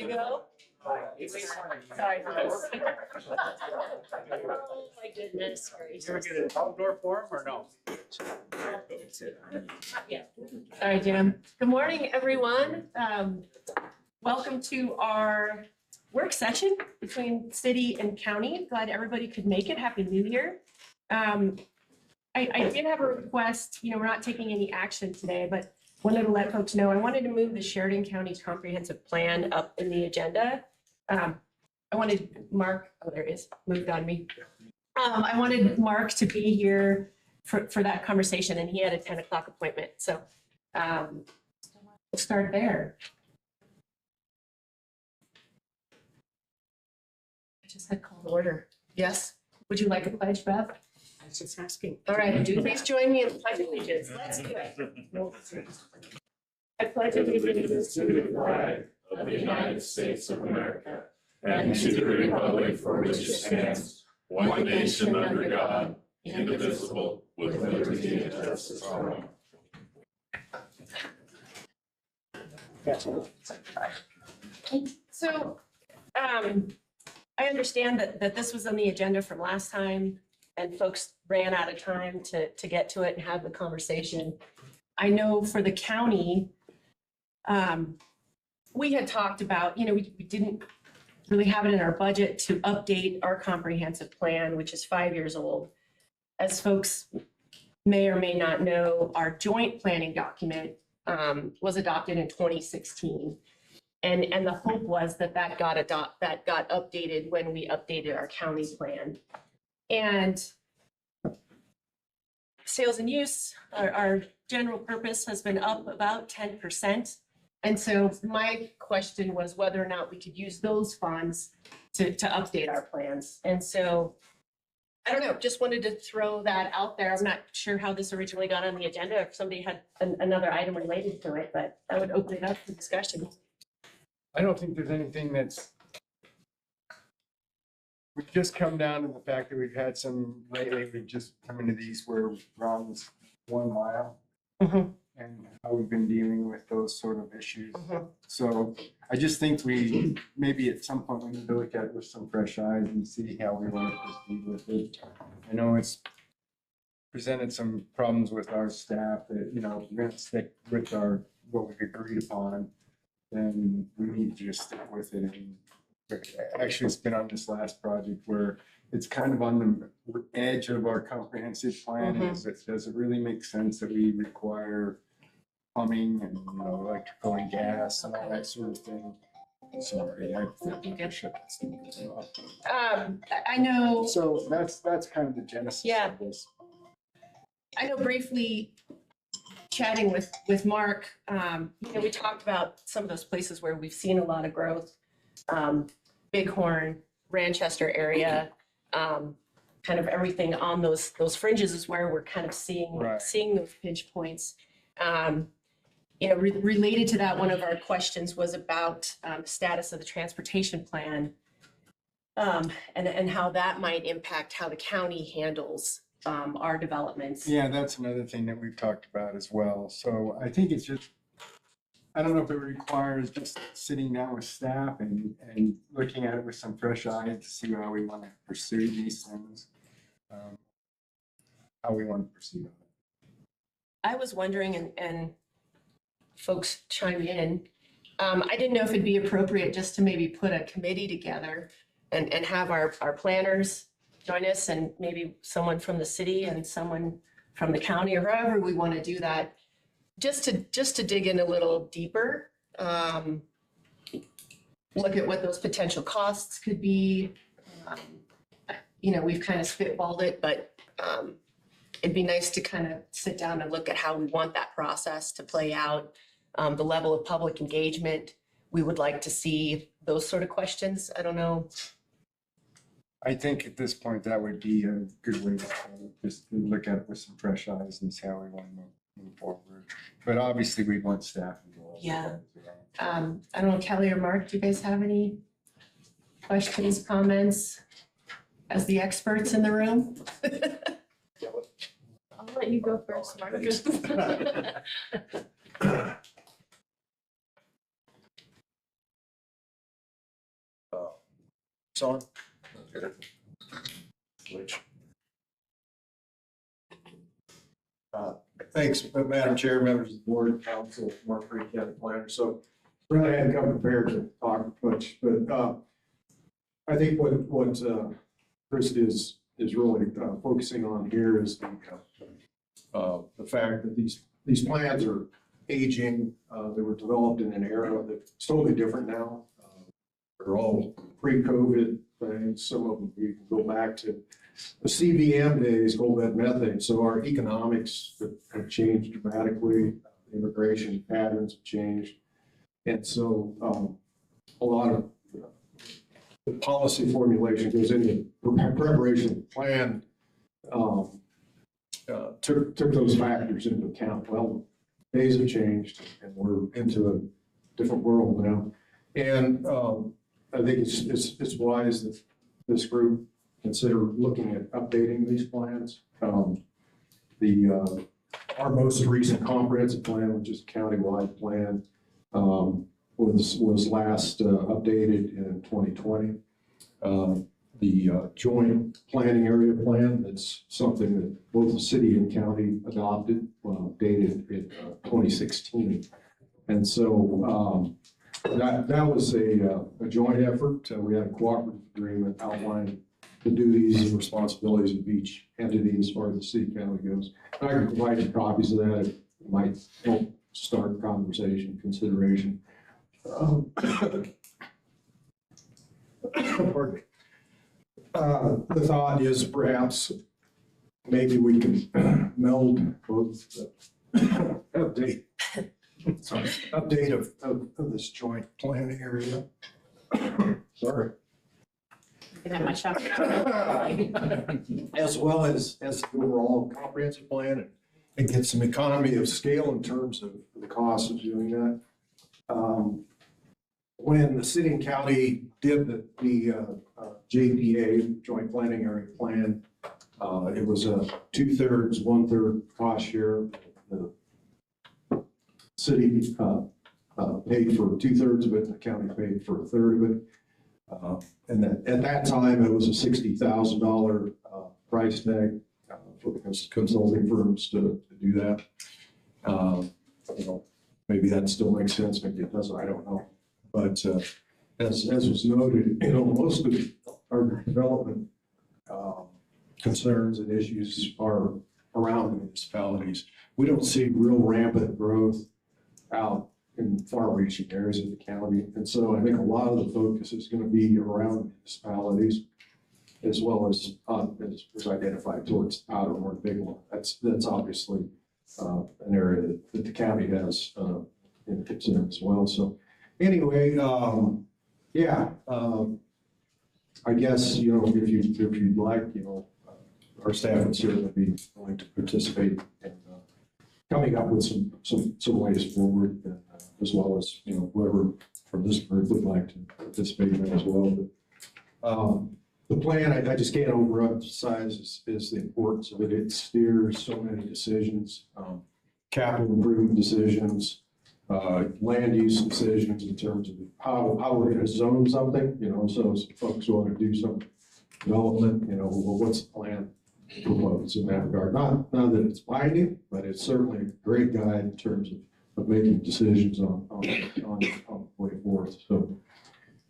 to go? Sorry. Oh, my goodness gracious. You ever get an outdoor forum or no? Yeah. Sorry, Jim. Good morning, everyone. Welcome to our work session between city and county. Glad everybody could make it. Happy New Year. I did have a request. We're not taking any action today, but wanted to let folks know I wanted to move the Sheridan County Comprehensive Plan up in the agenda. I wanted Mark, oh, there it is, moved on me. I wanted Mark to be here for that conversation, and he had a 10 o'clock appointment. So we'll start there. I just had called order. Yes? Would you like a pledge, Beth? I was just asking. All right, do please join me in the pledge of allegiance. Let's do it. I pledge allegiance To the flag of the United States of America and to the republic for which it stands, one nation under God, indivisible, with liberty and justice for all. So, I understand that this was on the agenda from last time and folks ran out of time to get to it and have the conversation. I know for the county, we had talked about, we didn't really have it in our budget to update our comprehensive plan, which is 5 years old. As folks may or may not know, our joint planning document was adopted in 2016. And the hope was that got updated when we updated our county plan. And sales and use, our general purpose has been up about 10%. And so my question was whether or not we could use those funds to update our plans. And so, I don't know, just wanted to throw that out there. I'm not sure how this originally got on the agenda, if somebody had another item related to it, but I would open it up for discussion. I don't think there's anything we've just come down to the fact that we've had some lately, we've just come into these where we're on this 1 mile. Mm-hmm. And how we've been dealing with those sort of issues. Mm-hmm. So I just think we, maybe at some point we need to look at it with some fresh eyes and see how we want to proceed with it. I know it's presented some problems with our staff that, we're going to stick with what we've agreed upon. Then we need to just stick with it. And actually, it's been on this last project where it's kind of on the edge of our comprehensive plan. Mm-hmm. Does it really make sense that we require plumbing and electrical and gas and all that sort of thing? Sorry, I shut this thing off. I know. So that's kind of the genesis of this. I know briefly chatting with Mark, we talked about some of those places where we've seen a lot of growth. Bighorn, Ranchester area, kind of everything on those fringes is where we're kind of seeing those pinch points. Related to that, one of our questions was about the status of the transportation plan, and how that might impact how the county handles our developments. Yeah, that's another thing that we've talked about as well. So I think it's just, I don't know if it requires just sitting down with staff and looking at it with some fresh eyes to see how we want to pursue these things, how we want to proceed on it. I was wondering, and folks chime in, I didn't know if it'd be appropriate just to maybe put a committee together and have our planners join us, and maybe someone from the city and someone from the county, or however we want to do that, just to dig in a little deeper, look at what those potential costs could be. We've kind of spitballed it, but it'd be nice to kind of sit down and look at how we want that process to play out, the level of public engagement we would like to see, those sort of questions. I don't know. I think at this point that would be a good way to just look at it with some fresh eyes and see how we want to move forward. But obviously we want staff involved. Yeah. I don't know, Kelly or Mark, do you guys have any questions, comments as the experts in the room? I'll let you go first, Mark. So Thanks, Madam Chair, members of the board, council, Mark Creek County Planner. So really I hadn't come prepared to talk much, but I think what Chris is really focusing on here is the fact that these plans are aging. They were developed in an era that's totally different now. They're all pre-COVID things. Some of them you can go back to the CBM days, coal bed methane. So our economics have changed dramatically. Immigration patterns have changed. And so a lot of the policy formulation goes into preparation of the plan, took those factors into account. Well, days have changed and we're into a different world now. And I think it's wise that this group consider looking at updating these plans. Our most recent comprehensive plan, which is a countywide plan, was last updated in 2020. The joint planning area plan, that's something that both the city and county adopted, dated in 2016. And so that was a joint effort. We had a cooperative agreement outlining the duties and responsibilities of each entity as far as the city county goes. And I can provide you copies of that. It might help start conversation, consideration. Pardon me. The thought is perhaps maybe we can meld both the update of this joint planning area. Sorry. As well as the overall comprehensive plan and get some economy of scale in terms of the cost of doing that. When the city and county did the JPA, Joint Planning Area Plan, it was a 2/3, 1/3 cost share. The city paid for 2/3 of it, and the county paid for 1/3 of it. And at that time, it was a $60,000 price tag for consulting firms to do that. Maybe that still makes sense, maybe it doesn't, I don't know. But as was noted, most of our development concerns and issues are around municipalities. We don't see real rampant growth out in far-reaching areas of the county. And so I think a lot of the focus is going to be around municipalities as well as identified towards outer more big one. That's obviously an area that the county has in concern as well. So anyway, I guess, if you'd like, our staff would certainly be willing to participate in coming up with some ways forward, as well as, whoever from this group would like to participate in that as well. But the plan, I just can't overemphasize is the importance of it. It steers so many decisions, capital improvement decisions, land use decisions in terms of how we're going to zone something, so if folks want to do some development, well, what's the plan proposed in that regard? Not that it's binding, but it's certainly a great guide in terms of making decisions on the way forward. So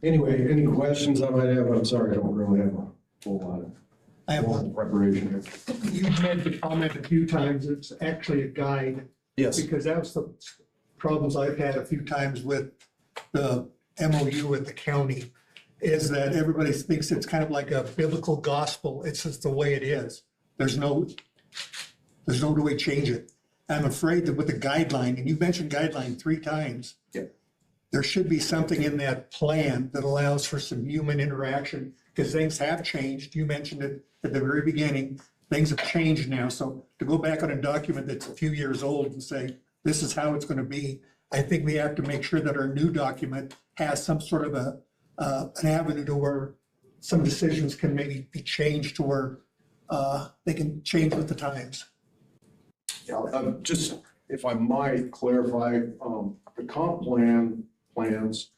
anyway, any questions I might have? I'm sorry, I don't really have a whole lot of I have one. preparation here. You've made the comment a few times, it's actually a guide. Yes. Because that was the problems I've had a few times with the MOU with the county, is that everybody thinks it's kind of like a biblical gospel. It's just the way it is. There's no way to change it. I'm afraid that with the guideline, and you mentioned guideline 3 times. Yeah. There should be something in that plan that allows for some human interaction, because things have changed. You mentioned it at the very beginning. Things have changed now. So to go back on a document that's a few years old and say, this is how it's going to be, I think we have to make sure that our new document has some sort of an avenue to where some decisions can maybe be changed to where they can change with the times. Yeah, just if I might clarify, the comp plans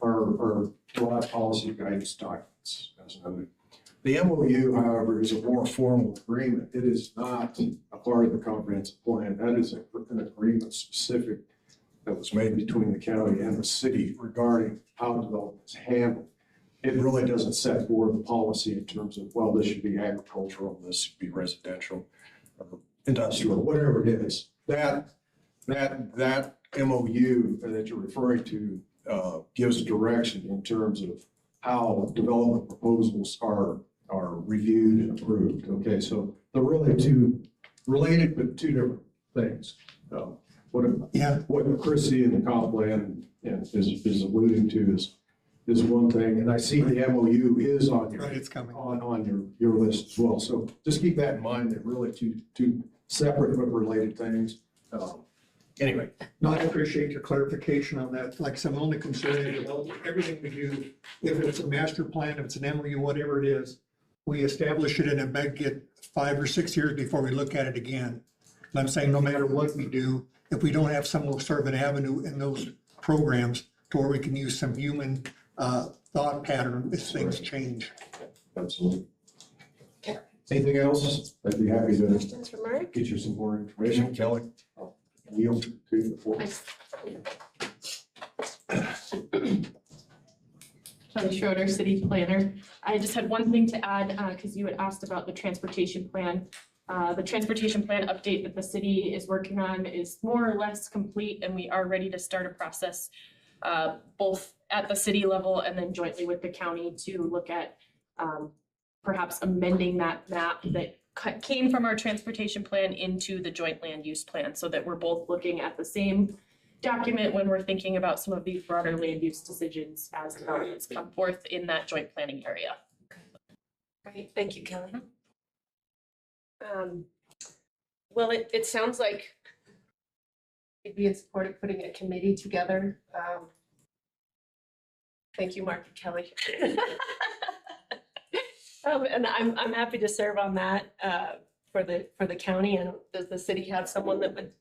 are broad policy guidance documents, as noted. The MOU, however, is a more formal agreement. It is not a part of the comprehensive plan. That is an agreement specific that was made between the county and the city regarding how development is handled. It really doesn't set forward the policy in terms of, well, this should be agricultural, this should be residential, or industrial, whatever it is. That MOU that you're referring to gives direction in terms of how development proposals are reviewed and approved. Okay, so they're really two related but two different things. What Chrissy and the comp plan is alluding to is one thing, and I see the MOU is on your Right, it's coming. on your list as well. So just keep that in mind. They're really two separate but related things. Anyway, No, I appreciate your clarification on that. Like, some only concern is, well, everything we do, if it's a master plan, if it's an MOU, whatever it is, we establish it and it might get 5 or 6 years before we look at it again. And I'm saying no matter what we do, if we don't have some sort of an avenue in those programs to where we can use some human thought pattern as things change. absolutely. Okay. Anything else? I'd be happy to Questions for Mark? get you some more information. Kelly, I'll yield to the floor. Kelly Schroeder, city planner. I just had one thing to add, because you had asked about the transportation plan. The transportation plan update that the city is working on is more or less complete, and we are ready to start a process, both at the city level and then jointly with the county to look at perhaps amending that map that came from our transportation plan into the joint land use plan, so that we're both looking at the same document when we're thinking about some of these broader land use decisions as developments come forth in that joint planning area. Great, thank you, Kelly. Well, it sounds like you'd be in support of putting a committee together. Thank you, Mark and Kelly. And I'm happy to serve on that for the county. And does the city have someone that would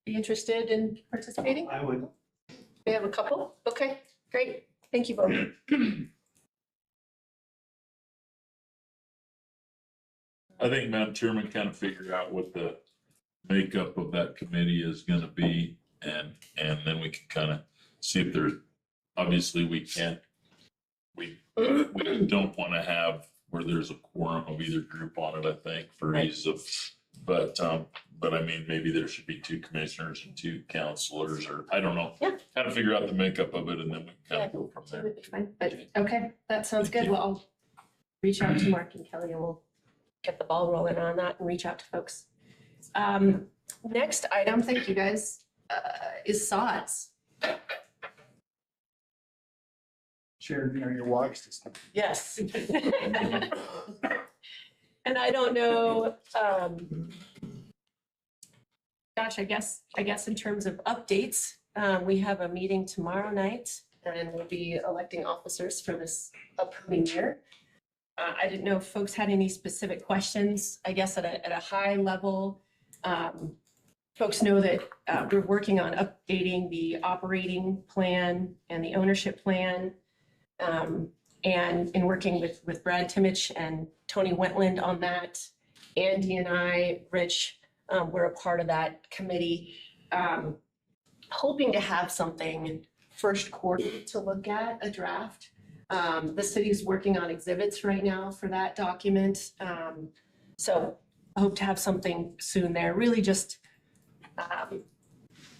be interested in participating? I would. We have a couple? Okay, great. Thank you both. I think Madam Chairman kind of figure out what the makeup of that committee is gonna be, and then we can kind of see if there's, obviously we don't want to have where there's a quorum of either group on it, I think, for ease of, but I mean, maybe there should be 2 commissioners and 2 counselors, or I don't know. Yeah. Kind of figure out the makeup of it, and then we kind of go from That there. would be fine. But, okay, that sounds good. Well, I'll reach out to Mark and Kelly and we'll get the ball rolling on that and reach out to folks. Next item, thank you guys, is sods. Sharon, your water system. Yes. And I don't know, gosh, I guess in terms of updates, we have a meeting tomorrow night and we'll be electing officers for this upcoming year. I didn't know if folks had any specific questions. I guess at a high level, folks know that we're working on updating the operating plan and the ownership plan. And in working with Brad Timich and Tony Wentland on that, Andy and I, Rich, we're a part of that committee, hoping to have something first quarter to look at, a draft. The city's working on exhibits right now for that document. So I hope to have something soon there, really just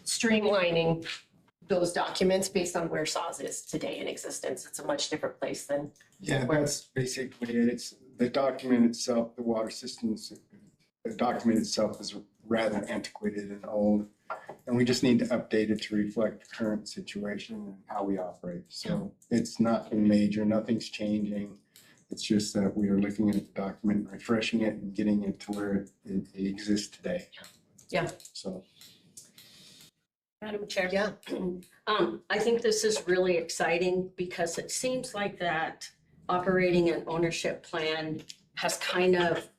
streamlining those documents based on where SAWS is today in existence. It's a much different place than. Yeah, that's basically it. It's the document itself, the water systems, the document itself is rather antiquated and old. And we just need to update it to reflect the current situation and how we operate. So it's nothing major, nothing's changing. It's just that we are looking at the document, refreshing it and getting it to where it exists today. Yeah. So. Madam Chair. Yeah, I think this is really exciting because it seems like that operating and ownership plan has kind of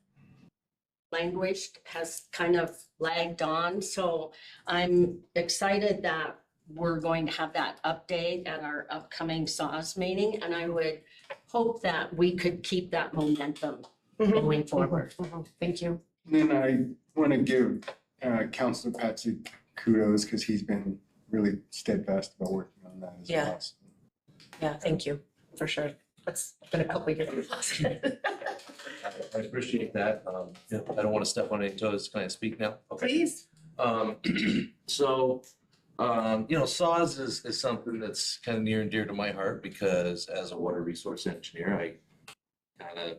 languished, has kind of lagged on. So I'm excited that we're going to have that update at our upcoming SAWS meeting, and I would hope that we could keep that momentum going forward. Thank you. And then I want to give Councilor Patsy kudos because he's been really steadfast about working on that as Yeah. well. Yeah, thank you, for sure. It's been a couple of years. I appreciate that. I don't want to step on any toes. Can I speak now? Okay. Please. So, SAWS is something that's kind of near and dear to my heart because as a water resource engineer, I kind of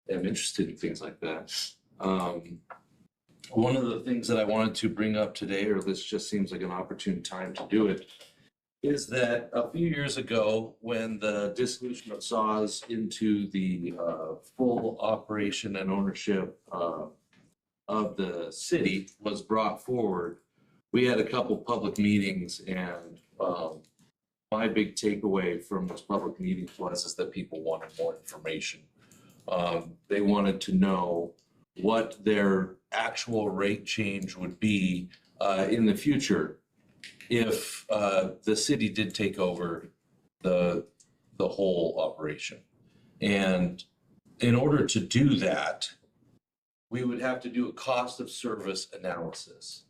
am interested in things like that. One of the things that I wanted to bring up today, or this just seems like an opportune time to do it, is that a few years ago, when the dissolution of SAWS into the full operation and ownership of the city was brought forward, we had a couple public meetings, and my big takeaway from those public meetings is that people wanted more information. They wanted to know what their actual rate change would be in the future if the city did take over the whole operation. And in order to do that, we would have to do a cost of service analysis.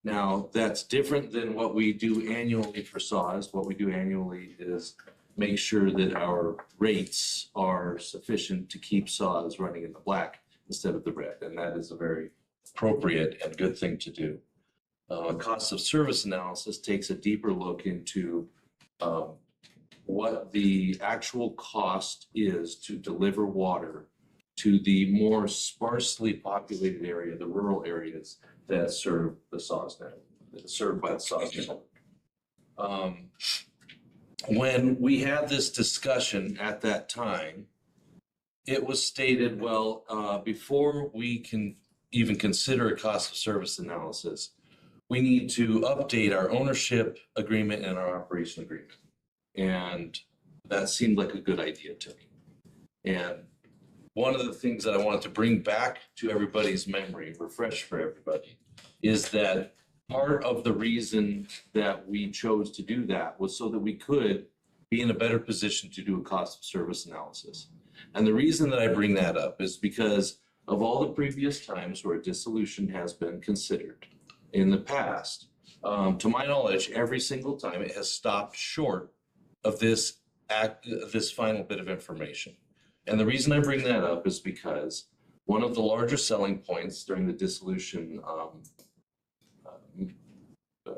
Now, that's different than what we do annually for SAWS. What we do annually is make sure that our rates are sufficient to keep SAWS running in the black instead of the red. And that is a very appropriate and good thing to do. Cost of service analysis takes a deeper look into what the actual cost is to deliver water to the more sparsely populated area, the rural areas that serve the SAWS network, that are served by the SAWS network. When we had this discussion at that time, it was stated, well, before we can even consider a cost of service analysis, we need to update our ownership agreement and our operation agreement. And that seemed like a good idea to me. And one of the things that I wanted to bring back to everybody's memory, refresh for everybody, is that part of the reason that we chose to do that was so that we could be in a better position to do a cost of service analysis. And the reason that I bring that up is because of all the previous times where dissolution has been considered in the past, to my knowledge, every single time it has stopped short of this final bit of information. And the reason I bring that up is because one of the larger selling points during the dissolution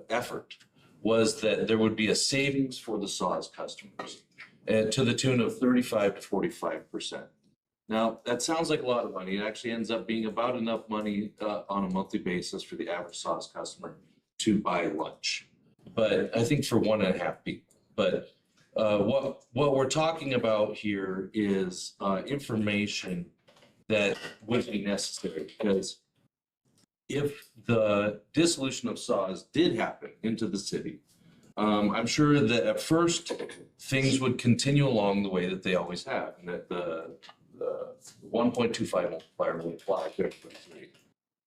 effort was that there would be a savings for the SAWS customers to the tune of 35 to 45%. Now, that sounds like a lot of money. It actually ends up being about enough money on a monthly basis for the average SAWS customer to buy lunch. But I think for 1.5 people. But what we're talking about here is information that would be necessary, because if the dissolution of SAWS did happen into the city, I'm sure that at first things would continue along the way that they always have, and that the 1.25 multiplier will apply to everybody's rate.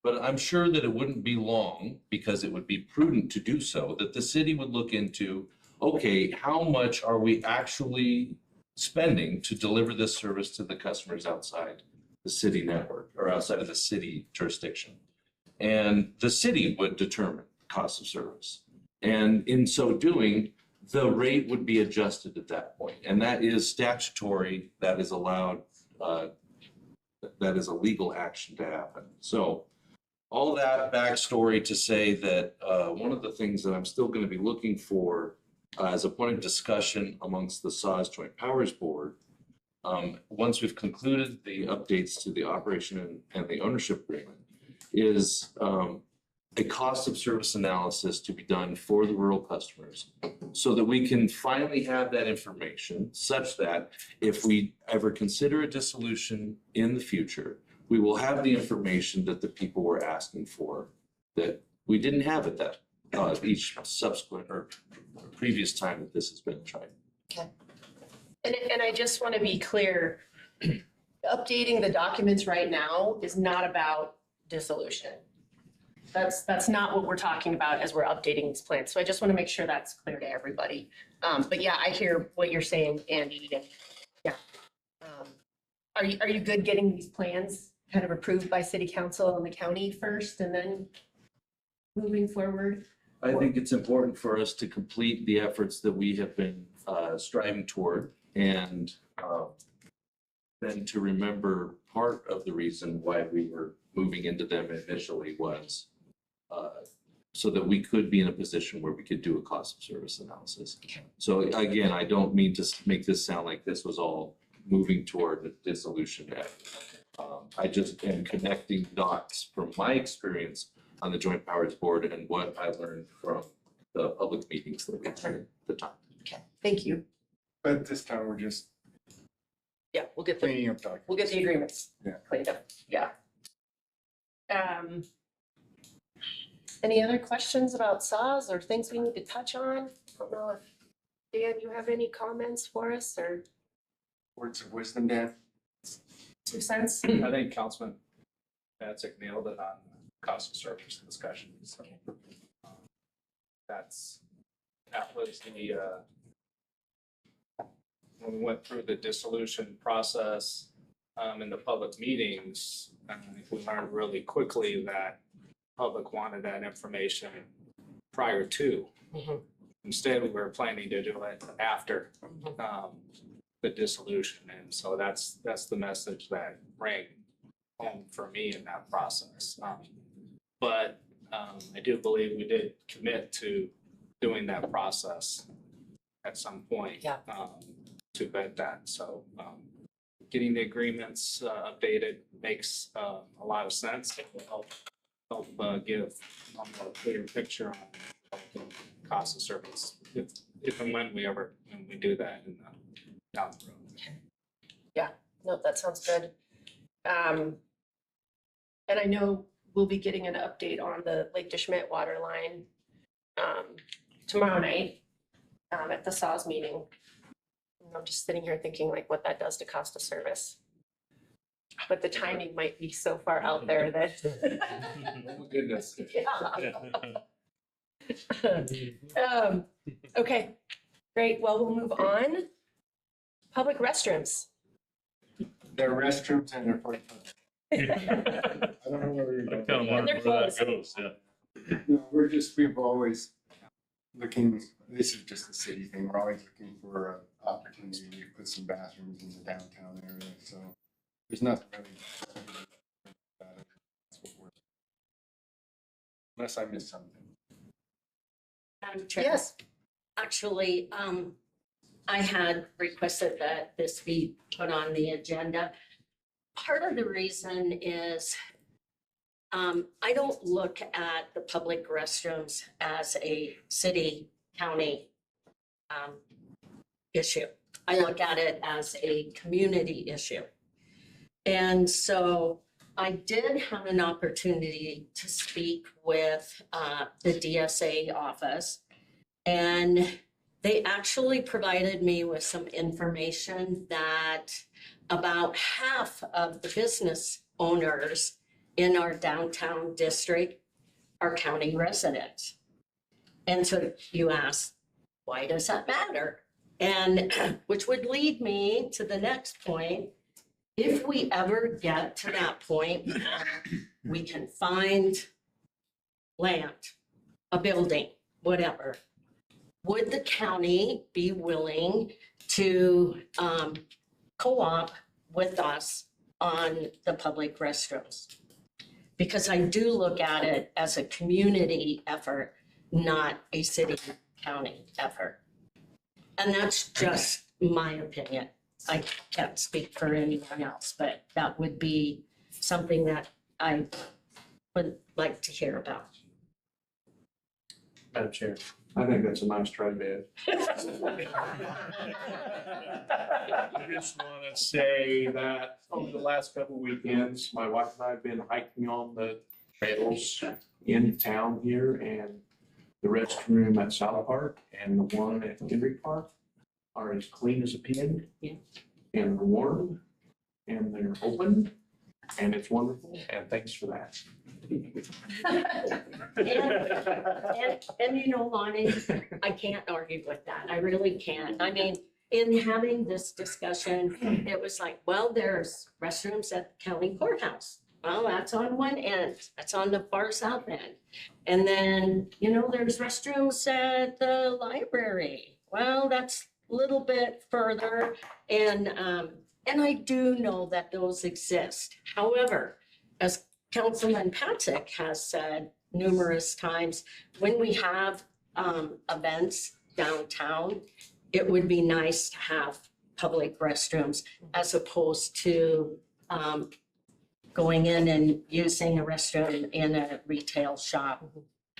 But I'm sure that it wouldn't be long, because it would be prudent to do so, that the city would look into, okay, how much are we actually spending to deliver this service to the customers outside the city network or outside of the city jurisdiction? And the city would determine the cost of service. And in so doing, the rate would be adjusted at that point. And that is statutory, that is allowed, that is a legal action to happen. So all that backstory to say that one of the things that I'm still going to be looking for as a point of discussion amongst the SAWS Joint Powers Board, once we've concluded the updates to the operation and the ownership agreement, is a cost of service analysis to be done for the rural customers, so that we can finally have that information such that if we ever consider a dissolution in the future, we will have the information that the people were asking for that we didn't have at that each subsequent or previous time that this has been tried. Okay. And I just want to be clear, updating the documents right now is not about dissolution. That's not what we're talking about as we're updating these plans. So I just want to make sure that's clear to everybody. But yeah, I hear what you're saying, Andy, and yeah. Are you good getting these plans kind of approved by city council and the county first and then moving forward? I think it's important for us to complete the efforts that we have been striving toward, and then to remember part of the reason why we were moving into them initially was so that we could be in a position where we could do a cost of service analysis. So again, I don't mean to make this sound like this was all moving toward the dissolution. I just am connecting dots from my experience on the Joint Powers Board and what I learned from the public meetings that we had at the time. Okay, thank you. But this time we're just Yeah, we'll get the cleaning up documents. We'll get the agreements Yeah. cleaned up, yeah. Any other questions about SAW or things we need to touch on? I don't know if, Dan, you have any comments for us or Words of wisdom, Dan? 2 cents? I think Councilman Matsick nailed it on cost of service discussion, so. That was the, when we went through the dissolution process, in the public meetings, I think we learned really quickly that public wanted that information prior to. Mhm. Instead, we were planning to do it after, the dissolution, and so that's the message that rang home for me in that process. But I do believe we did commit to doing that process at some point. Yeah. To vet that, so getting the agreements updated makes a lot of sense. It will help give a more clear picture on the cost of service, if and when we do that in the down the road. No, that sounds good. And I know we'll be getting an update on the Lake DeSchmidt water line tomorrow night at the SAWS meeting. I'm just sitting here thinking like what that does to cost of service. But the timing might be so far out there that. Oh, my goodness. Yeah. Okay, great. Well, we'll move on. Public restrooms. Their restrooms and their porta potties. I don't know where you're I going. kind of wonder where that goes, yeah. No, we've always looking, this is just a city thing, we're always looking for an opportunity to put some bathrooms in the downtown area, so there's nothing really. About it. That's what we're- Unless I missed something. Madam Chair. Yes. Actually, I had requested that this be put on the agenda. Part of the reason is I don't look at the public restrooms as a city, county issue. I look at it as a community issue. And so I did have an opportunity to speak with the DSA office, and they actually provided me with some information that about half of the business owners in our downtown district are county residents. And so you ask, why does that matter? And which would lead me to the next point. If we ever get to that point, we can find land, a building, whatever. Would the county be willing to co-op with us on the public restrooms? Because I do look at it as a community effort, not a city-county effort. And that's just my opinion. I can't speak for anyone else, but that would be something that I would like to hear about. Madam Chair. I think that's a nice try, man. I just want to say that over the last couple of weekends, my wife and I have been hiking on the trails in town here, and the restroom at South Park and the one at Henry Park are as clean as a pin. Yeah. And warm, and they're open, And it's wonderful, and thanks for that. And you know, Lonnie, I can't argue with that. I really can't. I mean, in having this discussion, it was like, well, there's restrooms at the county courthouse. Well, that's on one end, that's on the far south end. And then, you know, there's restrooms at the library. Well, that's a little bit further. And I do know that those exist. However, as Councilman Patrick has said numerous times, when we have events downtown, it would be nice to have public restrooms as opposed to going in and using a restroom in a retail shop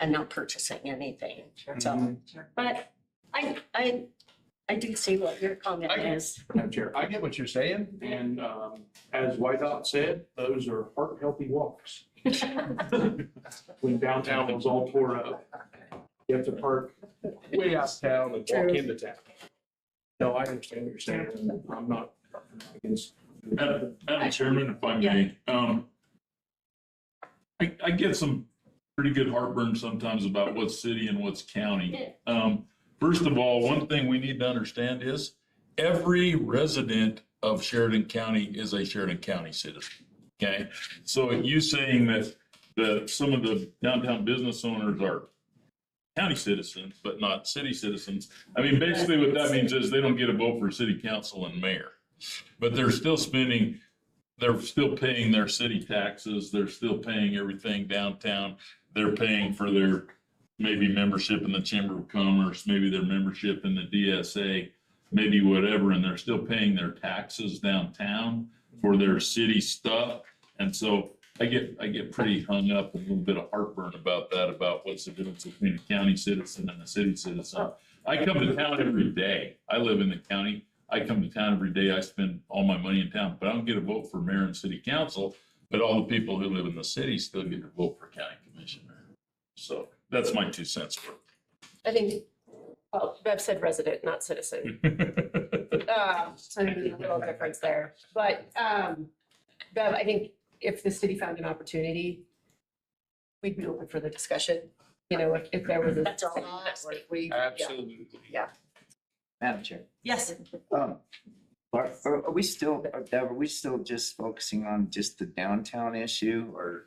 and not purchasing anything. So, but I do see what your comment is. Madam Chair, I get what you're saying, and as Whitehop said, those are heart-healthy walks. When downtown was all tore up, you have to park way out of town and walk True. into town. No, I understand what you're saying, and I'm not against. Madam Chairman, if I may, I get some pretty good heartburn sometimes about what's city and what's county. First of all, one thing we need to understand is every resident of Sheridan County is a Sheridan County citizen. Okay, so you saying that some of the downtown business owners are county citizens, but not city citizens. I mean, basically what that means is they don't get a vote for city council and mayor, but they're still paying their city taxes. They're still paying everything downtown. They're paying for their maybe membership in the Chamber of Commerce, maybe their membership in the DSA, maybe whatever, and they're still paying their taxes downtown for their city stuff. And so I get pretty hung up, a little bit of heartburn about that, about what's the difference between a county citizen and a city citizen. I come to town every day. I live in the county. I come to town every day. I spend all my money in town, but I don't get a vote for mayor and city council. But all the people who live in the city still get to vote for county commissioner. So that's my 2 cents worth. I think, well, Bev said resident, not citizen. So there's a little difference there. But Bev, I think if the city found an opportunity, we'd be open for the discussion. You know, if there was a. That's all I'm asking. Absolutely. Madam Chair. Yes, Are we still, Deb, are we still just focusing on just the downtown issue, or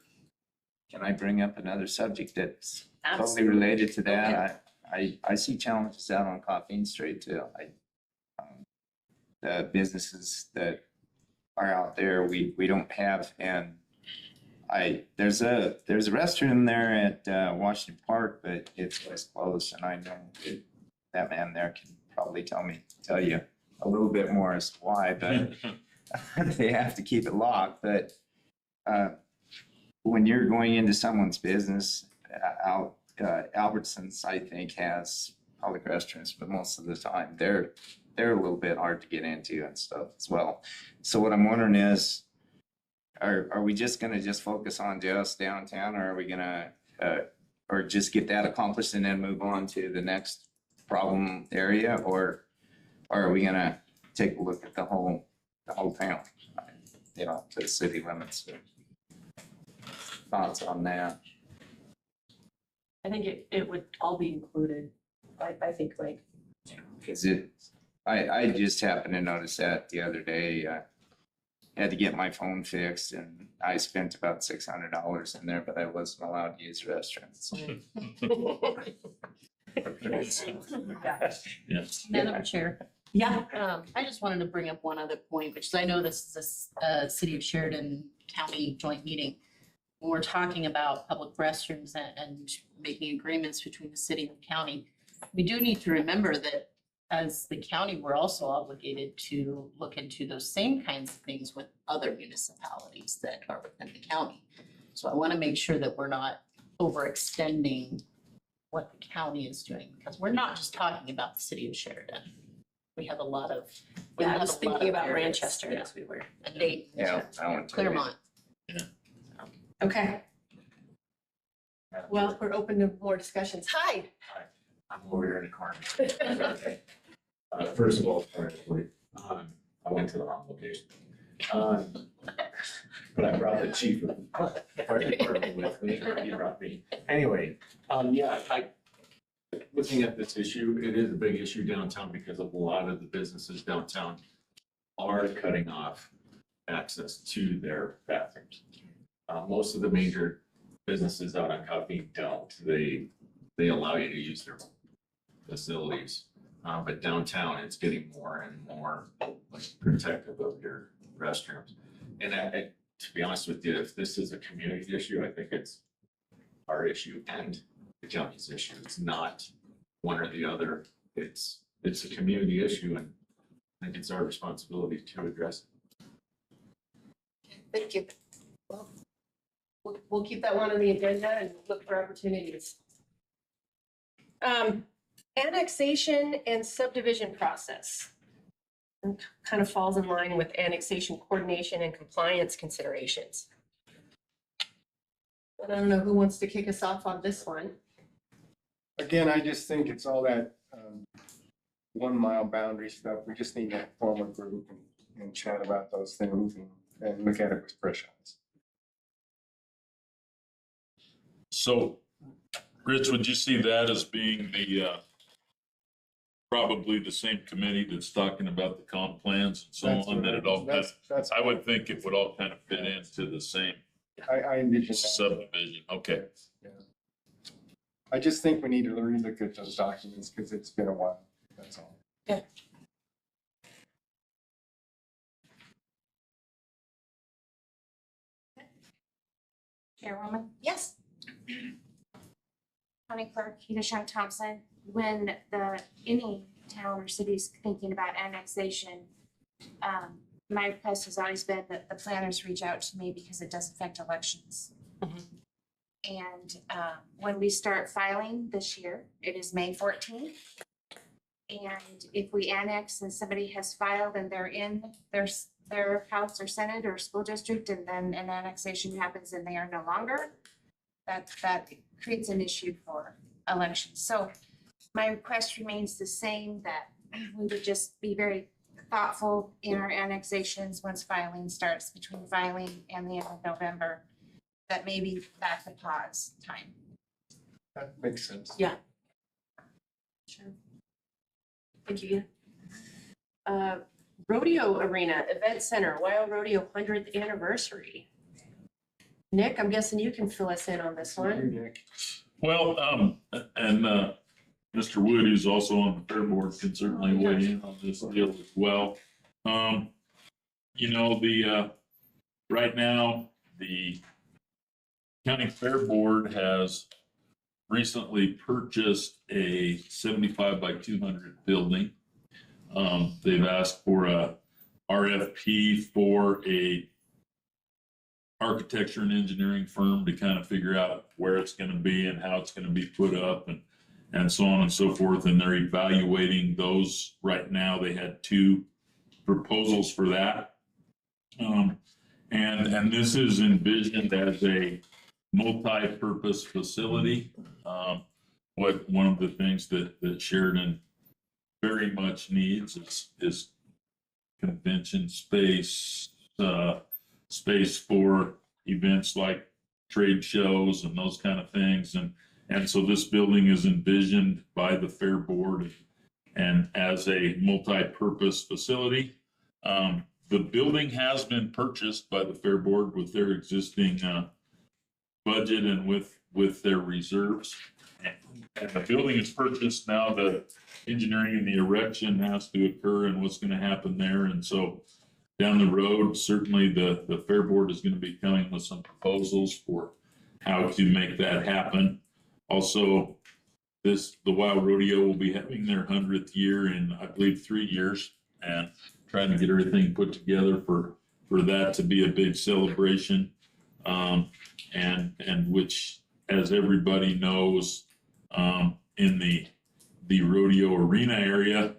can I bring up another subject that's totally absolutely. related to that? I see challenges out on Coffee Street too. The businesses that are out there, we don't have, and there's a restroom there at Washington Park, but it's closed, and I know that man there can probably tell you a little bit more as to why, but they have to keep it locked. But when you're going into someone's business, Albertsons, I think, has public restrooms, but most of the time they're a little bit hard to get into and stuff as well. So what I'm wondering is, are we just gonna focus on just downtown, or are we gonna or just get that accomplished and then move on to the next problem area, or are we gonna take a look at the whole town, you know, the city limits? Thoughts on that? I think it would all be included. I think like. Is it, I just happened to notice that the other day. Had to get my phone fixed, and I spent about $600 in there, but I wasn't allowed to use restrooms. Yes. Madam Chair, Yeah. I just wanted to bring up one other point, which is I know this is a City of Sheridan County joint meeting. When we're talking about public restrooms and making agreements between the city and the county, we do need to remember that as the county, we're also obligated to look into those same kinds of things with other municipalities that are within the county. So I want to make sure that we're not overextending what the county is doing, because we're not just talking about the city of Sheridan. We have a lot of. we Yeah, I have was a lot thinking of about areas, Manchester yeah, as we were. And Dayton, Yeah, I went to Claremont. Okay. Well, we're open to more discussions. Hi. I'm over here in the car. First of all, I went to the wrong location. But I brought the chief of the fire department with me, he brought me. Anyway, yeah, looking at this issue, it is a big issue downtown because of a lot of the businesses downtown are cutting off access to their bathrooms. Most of the major businesses out on Coffee don't. They allow you to use their facilities. But downtown, it's getting more and more like protective of your restrooms. And to be honest with you, if this is a community issue, I think it's our issue and the county's issue. It's not one or the other. It's a community issue, and I think it's our responsibility to address it. Thank you. Well, we'll keep that one on the agenda and look for opportunities. Annexation and subdivision process. And kind of falls in line with annexation coordination and compliance considerations. But I don't know who wants to kick us off on this one. Again, I just think it's all that 1 mile boundary stuff. We just need to form a group and chat about those things and look at it with fresh eyes. So, Rich, would you see that as being the, probably the same committee that's talking about the comp plans and so That's on, that it all, that's I would think it would all kind of fit into the same I envision that. subdivision, okay. Yeah. I just think we need to relook at those documents because it's been a while, that's all. Chairwoman, Yes. County Clerk Keita Shung Thompson, when any town or city's thinking about annexation, my request has always been that the planners reach out to me because it does affect elections. And when we start filing this year, it is May 14th. And if we annex and somebody has filed and they're in their house or senate or school district, and then an annexation happens and they are no longer, that creates an issue for elections. So my request remains the same, that we would just be very thoughtful in our annexations once filing starts, between filing and the end of November, that maybe that's a pause time. That makes sense. Yeah. Sure. Thank you. Rodeo Arena Event Center, Wild Rodeo 100th anniversary. Nick, I'm guessing you can fill us in on this one. Nick. Well, and Mr. Wood, who's also on the fair board, can certainly weigh in on this deal as well. You know, right now, the county fair board has recently purchased a 75 by 200 building. They've asked for a RFP for a architecture and engineering firm to kind of figure out where it's going to be and how it's going to be put up and so on and so forth. And they're evaluating those right now. They had 2 proposals for that. And this is envisioned as a multi-purpose facility. One of the things that Sheridan very much needs is convention space, space for events like trade shows and those kind of things. And so this building is envisioned by the fair board and as a multi-purpose facility. The building has been purchased by the fair board with their existing budget and with their reserves. And the building is purchased. Now the engineering and the erection has to occur and what's going to happen there. And so down the road, certainly the fair board is going to be coming with some proposals for how to make that happen. Also, the Wild Rodeo will be having their 100th year in, I believe, 3 years, and trying to get everything put together for that to be a big celebration. And which, as everybody knows, in the rodeo arena area,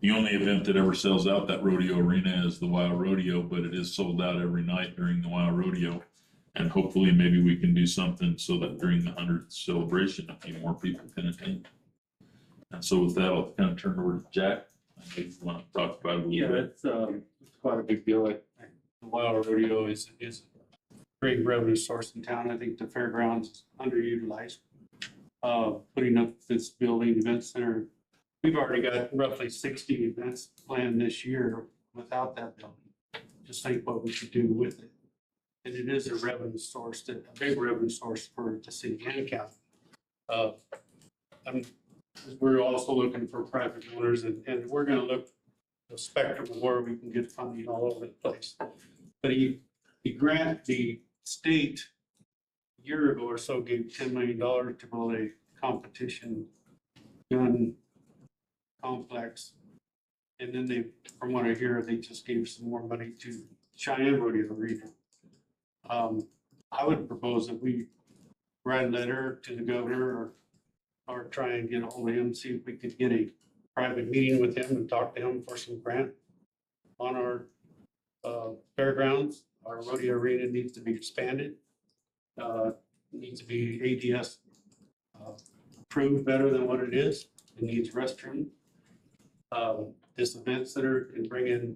the only event that ever sells out that rodeo arena is the Wild Rodeo, but it is sold out every night during the Wild Rodeo. And hopefully maybe we can do something so that during the 100th celebration, a few more people can attend. And so with that, I'll kind of turn it over to Jack. I think you want to talk about it a little bit. It's quite a big deal. the wild rodeo is a great revenue source in town. I think the fairgrounds is underutilized. Putting up this building event center, we've already got roughly 60 events planned this year without that building. Just think what we could do with it. And it is a revenue source, a big revenue source for the city and county. We're also looking for private owners and we're gonna look the spectrum of where we can get funding all over the place. But the state a year ago or so gave $10 million to build a competition gun complex. And then they, from what I hear, they just gave some more money to Cheyenne Rodeo Arena. I would propose that we write a letter to the governor or try and get a hold of him, see if we could get a private meeting with him and talk to him for some grant on our fairgrounds. Our rodeo arena needs to be expanded. Needs to be ADS approved better than what it is. It needs restroom. This event center can bring in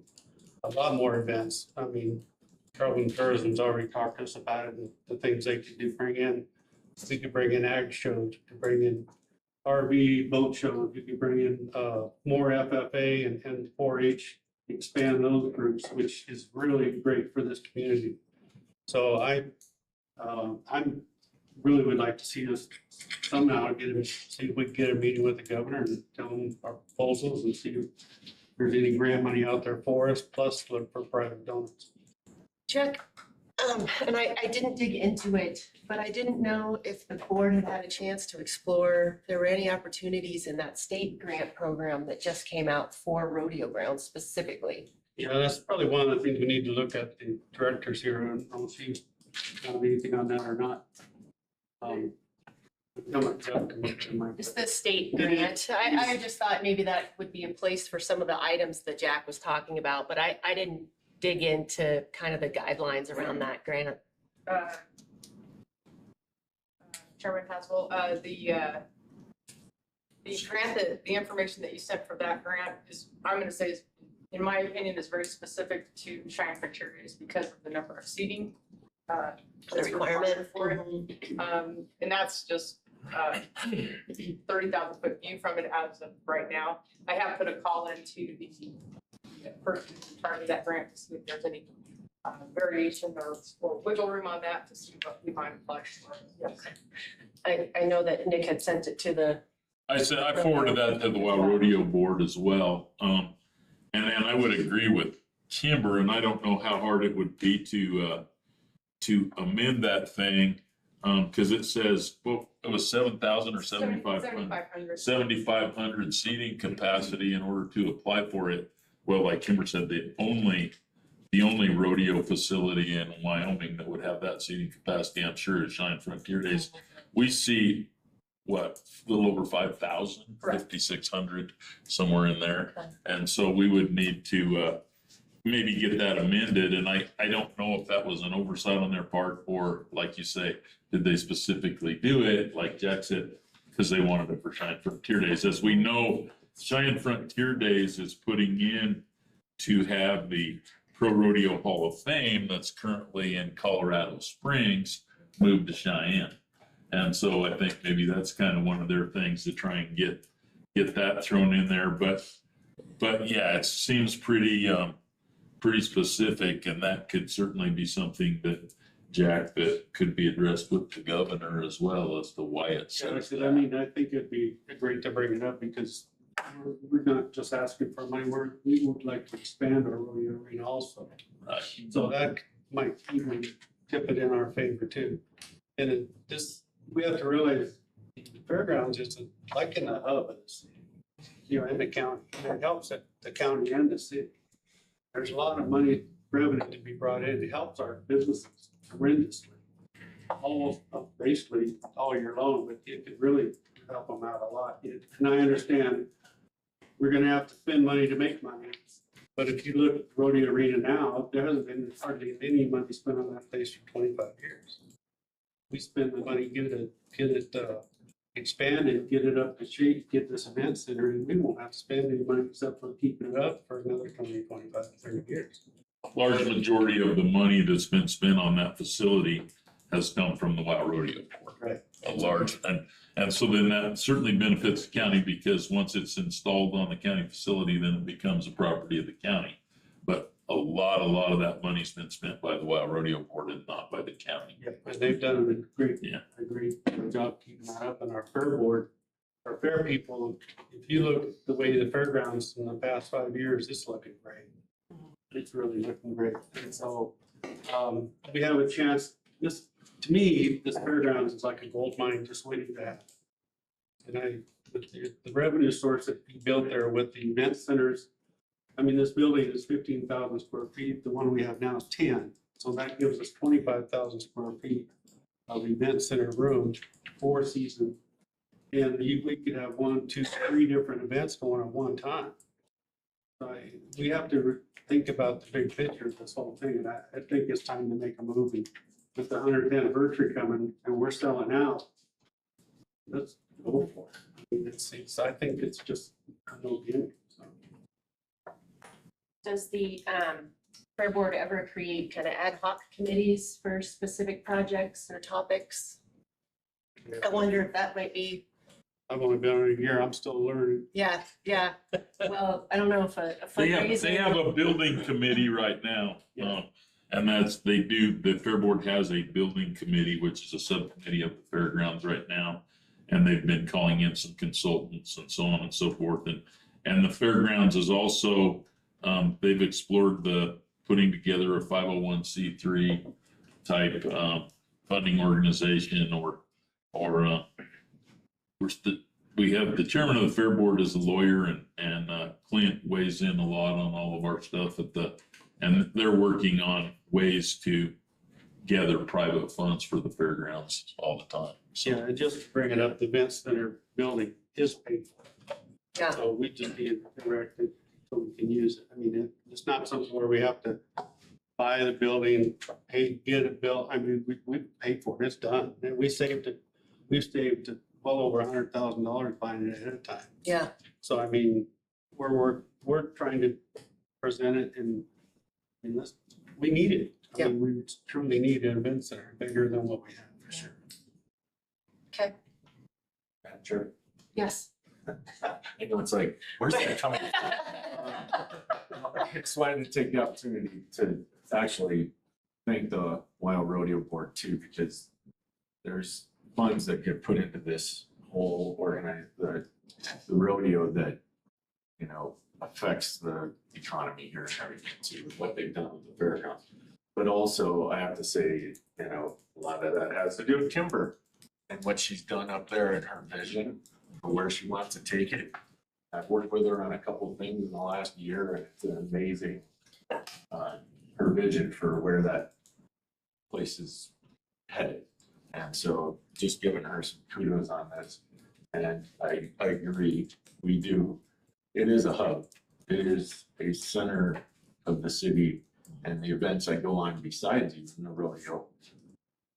a lot more events. I mean, Travel and Tourism's already talked to us about it and the things they could do, bring in. We could bring in ag shows, you could bring in RV boat shows, you could bring in more FFA and 4-H, expand those groups, which is really great for this community. So I'm really would like to see us somehow see if we can get a meeting with the governor and tell him our proposals and see if there's any grant money out there for us, plus look for private donors. Jack, and I didn't dig into it, but I didn't know if the board had had a chance to explore if there were any opportunities in that state grant program that just came out for rodeo grounds specifically. Yeah, that's probably one of the things we need to look at, the directors here, and I'll see if they have anything on that or not. It's the state grant. I just thought maybe that would be in place for some of the items that Jack was talking about, but I didn't dig into kind of the guidelines around that grant. Chairman Pascal, the grant, the information that you sent for that grant is, I'm gonna say is, in my opinion, is very specific to Cheyenne Criteria because of the number of seating. The requirement for it. And that's just 30,000 foot view from it as of right now. I have put a call into the person in charge of that grant to see if there's any variation or wiggle room on that to see what we might apply for. Yes. I know that Nick had sent it to the. I forwarded that to the Wild Rodeo Board as well. And I would agree with Kimber, and I don't know how hard it would be to amend that thing. Cause it says, well, it was 7,000 or 7,500. 7,500 seating capacity in order to apply for it. Well, like Kimber said, the only rodeo facility in Wyoming that would have that seating capacity, I'm sure, is Cheyenne Frontier Days. We see what, a little over 5,000, 5,600, somewhere in there. And so we would need to maybe get that amended. And I don't know if that was an oversight on their part, or like you say, did they specifically do it, like Jack said, because they wanted it for Cheyenne Frontier Days. As we know, Cheyenne Frontier Days is putting in to have the Pro Rodeo Hall of Fame that's currently in Colorado Springs moved to Cheyenne. And so I think maybe that's kind of one of their things to try and get that thrown in there. But yeah, it seems pretty specific, and that could certainly be something that, Jack, that could be addressed with the governor as well as to why it's. Yeah, I mean, I think it'd be great to bring it up because we're not just asking for money, we would like to expand our rodeo arena also. So that might even tip it in our favor too. And we have to realize the fairgrounds is like in the hub of the city, in the county. It helps the county and the city. There's a lot of money, revenue to be brought in. It helps our businesses tremendously. Basically all year long, but it could really help them out a lot. And I understand we're gonna have to spend money to make money. But if you look at the rodeo arena now, there hasn't been hardly any money spent on that place for 25 years. We spend the money, get it expanded, get it up to shape, get this event center, and we won't have to spend any money except for keeping it up for another 20, 25, 30 years. large majority of the money that's been spent on that facility has come from the Wild Rodeo Board. Right. A large, and so then that certainly benefits the county because once it's installed on the county facility, then it becomes a property of the county. But a lot of that money's been spent by the Wild Rodeo Board and not by the county. Yeah, and they've done a great job keeping that up. And our fair board, our fair people, if you look at the way the fairgrounds in the past 5 years, it's looking great. It's really looking great. And so we have a chance, this, to me, this fairgrounds is like a gold mine just waiting to happen. And the revenue source that you built there with the event centers, I mean, this building is 15,000 square feet. The one we have now is 10. So that gives us 25,000 square feet of event center room, 4 season. And we could have 1, 2, 3 different events going at one time. We have to think about the big picture of this whole thing. And I think it's time to make a move. And with the 100th anniversary coming and we're selling out, let's go for it. I mean, I think it's just a no beginning. So. Does the fair board ever create kind of ad hoc committees for specific projects or topics? I wonder if that might be. I've only been on a year. I'm still learning. Yeah. Well, I don't know if a fundraising. They have a building committee right now. And the Fair Board has a building committee, which is a subcommittee of the fairgrounds right now. And they've been calling in some consultants and so on and so forth. And the fairgrounds is also, they've explored the putting together a 501c3 type funding organization we have the chairman of the fair board is a lawyer and Clint weighs in a lot on all of our stuff and they're working on ways to gather private funds for the fairgrounds all the time. So. Yeah, and just to bring it up, the event center building is paid for. Yeah. So we just need to direct it so we can use it. I mean, it's not something where we have to buy the building, get it built. I mean, we paid for it. It's done. And we've saved well over $100,000 buying it ahead of time. Yeah. So I mean, we're trying to present it and we need it. I mean, we truly need an event center bigger than what we have for sure. Okay. Sure. Yes. I know it's like, where's that coming from? I just wanted to take the opportunity to actually thank the Wild Rodeo Board too, because there's funds that get put into this whole the rodeo that, affects the economy here and everything too, with what they've done with the fairgrounds. But also I have to say, a lot of that has to do with Kimber and what she's done up there and her vision for where she wants to take it. I've worked with her on a couple of things in the last year and it's amazing, her vision for where that place is headed. And so just giving her some kudos on this. And I agree, it is a hub. It is a center of the city and the events I go on besides even the rodeo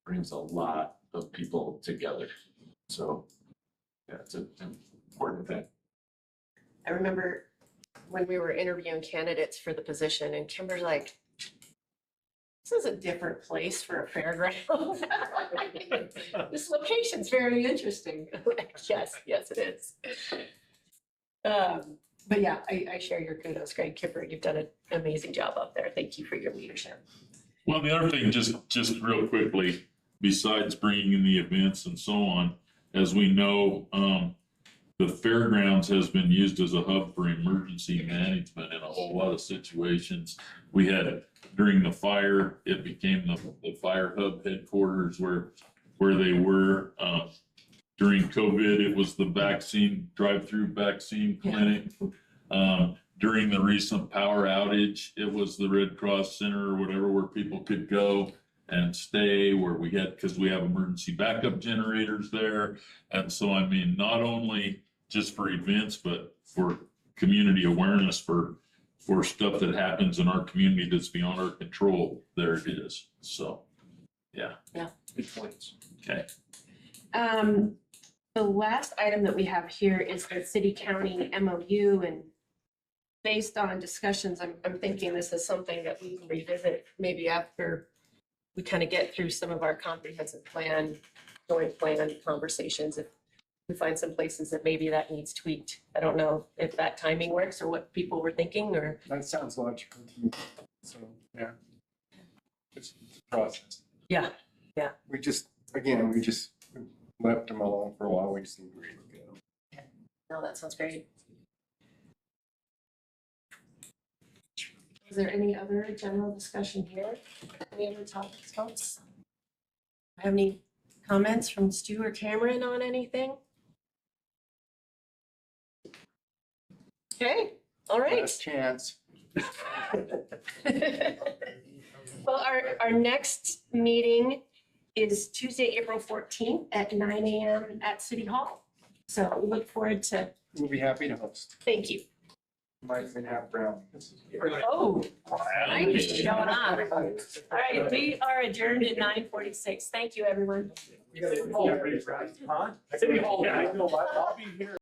brings a lot of people together. So yeah, it's an important thing. I remember when we were interviewing candidates for the position and Kimber's like, this is a different place for a fairground. This location's very interesting. Yes, it is. But yeah, I share your kudos, Greg. Kimber, you've done an amazing job up there. Thank you for your leadership. Well, the other thing, just real quickly, besides bringing in the events and so on, as we know, the fairgrounds has been used as a hub for emergency management in a whole lot of situations. We had during the fire, it became the fire hub headquarters where they were. During COVID, it was the drive-through vaccine clinic. During the recent power outage, it was the Red Cross Center or whatever, where people could go and stay, because we have emergency backup generators there. And so, I mean, not only just for events, but for community awareness for stuff that happens in our community that's beyond our control, there it is. So, yeah. Good points. Okay. The last item that we have here is the city county MOU, and based on discussions, I'm thinking this is something that we can revisit maybe after we kind of get through some of our comprehensive plan, joint plan conversations. If we find some places that maybe that needs tweaked. I don't know if that timing works or what people were thinking or. That sounds logical to me. So, yeah. It's a process. Yeah, We just left them alone for a while. We just need to relook at them. no, that sounds great. Is there any other general discussion here? Any other topics, folks? Have any comments from Stu or Cameron on anything? Okay, all right. Last chance. Well, our next meeting is Tuesday, April 14th at 9 a.m. at City Hall. So we look forward to, We'll be happy to host. thank you. Might even have brownies. Oh, I'm showing up. All right, we are adjourned at 9:46. Thank you, everyone. Huh? City Hall, yeah, I know, I'll be here.